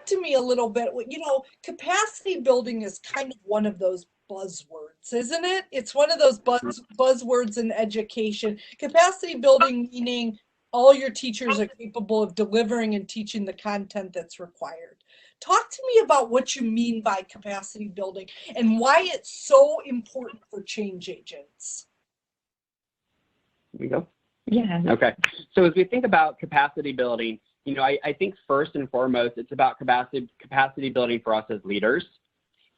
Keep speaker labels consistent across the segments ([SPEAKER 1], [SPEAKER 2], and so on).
[SPEAKER 1] talk to me a little bit. Capacity building is kind of one of those buzzwords, isn't it? It's one of those buzzwords in education. Capacity building meaning all your teachers are capable of delivering and teaching the content that's required. Talk to me about what you mean by capacity building and why it's so important for change agents.
[SPEAKER 2] Here we go.
[SPEAKER 3] Yeah.
[SPEAKER 2] Okay. So as we think about capacity building, I think first and foremost, it's about capacity building for us as leaders,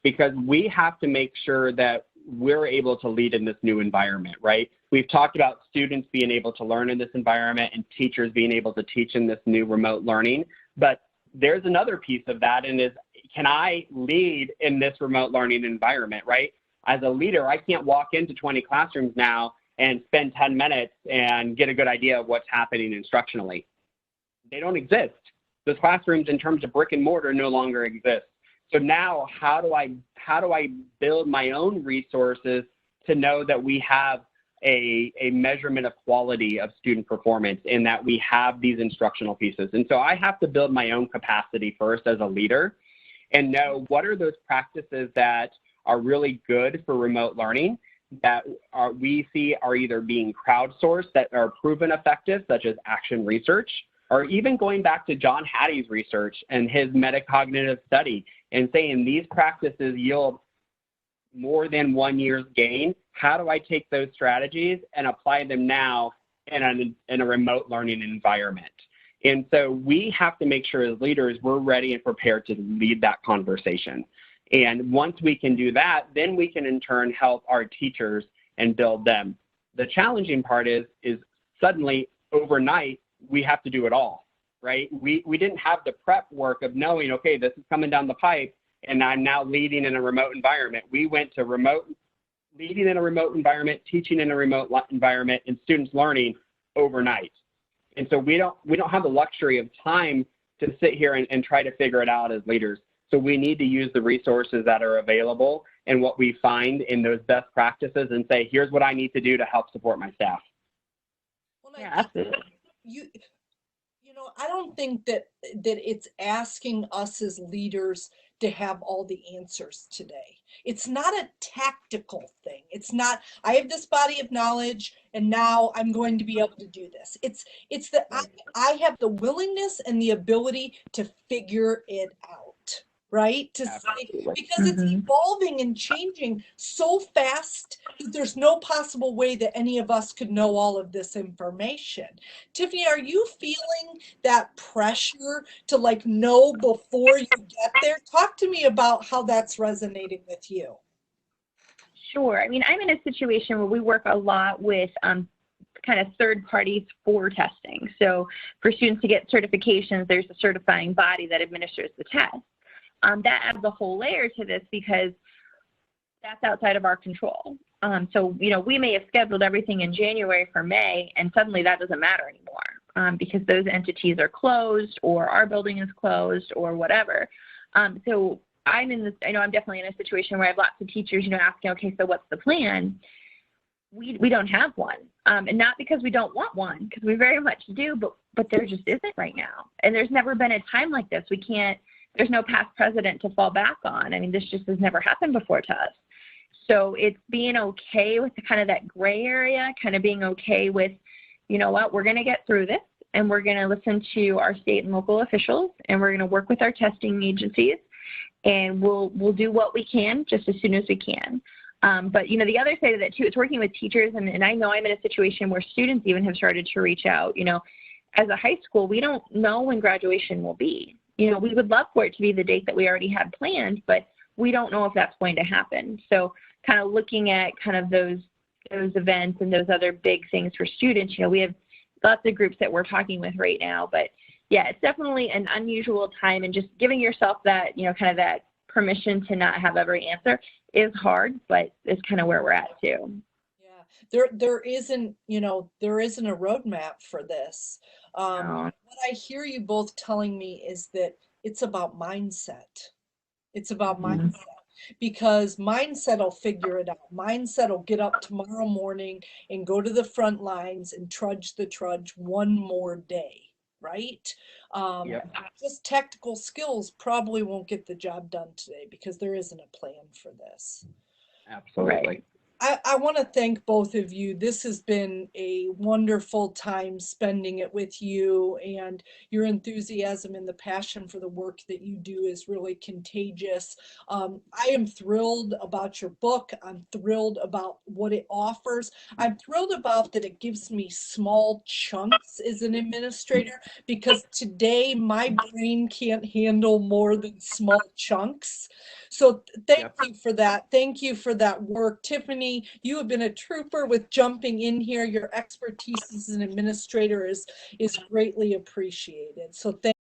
[SPEAKER 2] because we have to make sure that we're able to lead in this new environment, right? We've talked about students being able to learn in this environment and teachers being able to teach in this new remote learning. But there's another piece of that, and is, can I lead in this remote learning environment, right? As a leader, I can't walk into 20 classrooms now and spend 10 minutes and get a good idea of what's happening instructionally. They don't exist. Those classrooms in terms of brick and mortar no longer exist. So now how do I build my own resources to know that we have a measurement of quality of student performance and that we have these instructional pieces? And so I have to build my own capacity first as a leader and know what are those practices that are really good for remote learning that we see are either being crowdsourced that are proven effective, such as action research, or even going back to John Hattie's research and his metacognitive study and saying these practices yield more than 1 year's gain. How do I take those strategies and apply them now in a remote learning environment? And so we have to make sure as leaders we're ready and prepared to lead that conversation. And once we can do that, then we can in turn help our teachers and build them. The challenging part is suddenly overnight, we have to do it all, right? We didn't have the prep work of knowing, okay, this is coming down the pipe and I'm now leading in a remote environment. We went to leading in a remote environment, teaching in a remote environment, and students learning overnight. And so we don't have the luxury of time to sit here and try to figure it out as leaders. So we need to use the resources that are available and what we find in those best practices and say, here's what I need to do to help support my staff.
[SPEAKER 1] Well, absolutely. I don't think that it's asking us as leaders to have all the answers today. It's not a tactical thing. It's not, I have this body of knowledge and now I'm going to be able to do this. It's that I have the willingness and the ability to figure it out. Right? Because it's evolving and changing so fast that there's no possible way that any of us could know all of this information. Tiffany, are you feeling that pressure to know before you get there? Talk to me about how that's resonating with you.
[SPEAKER 3] Sure. I mean, I'm in a situation where we work a lot with kind of third parties for testing. So for students to get certifications, there's a certifying body that administers the test. That adds a whole layer to this because that's outside of our control. So, we may have scheduled everything in January for May, and suddenly that doesn't matter anymore because those entities are closed or our building is closed or whatever. So I'm definitely in a situation where I have lots of teachers, asking, okay, so what's the plan? We don't have one. And not because we don't want one, because we very much do, but there just isn't right now. And there's never been a time like this. There's no past precedent to fall back on. I mean, this just has never happened before to us. So it's being okay with kind of that gray area, kind of being okay with, you know what, we're going to get through this and we're going to listen to our state and local officials and we're going to work with our testing agencies and we'll do what we can just as soon as we can. But, the other side of that too, it's working with teachers. And I know I'm in a situation where students even have started to reach out. As a high school, we don't know when graduation will be. We would love for it to be the date that we already had planned, but we don't know if that's going to happen. So kind of looking at kind of those events and those other big things for students, we have lots of groups that we're talking with right now. But yeah, it's definitely an unusual time, and just giving yourself that, kind of that permission to not have every answer is hard, but it's kind of where we're at too.
[SPEAKER 1] There isn't a roadmap for this. What I hear you both telling me is that it's about mindset. It's about mindset, because mindset will figure it out. Mindset will get up tomorrow morning and go to the front lines and trudge one more day, right?
[SPEAKER 2] Yep.
[SPEAKER 1] Just tactical skills probably won't get the job done today because there isn't a plan for this.
[SPEAKER 2] Absolutely.
[SPEAKER 1] I want to thank both of you. This has been a wonderful time spending it with you, and your enthusiasm and the passion for the work that you do is really contagious. I am thrilled about your book. I'm thrilled about what it offers. I'm thrilled about that it gives me small chunks as an administrator, because today my brain can't handle more than small chunks. So thank
[SPEAKER 2] Yep.
[SPEAKER 1] you for that. Thank you for that work. Tiffany, you have been a trooper with jumping in here. Your expertise as an administrator is greatly appreciated. So thank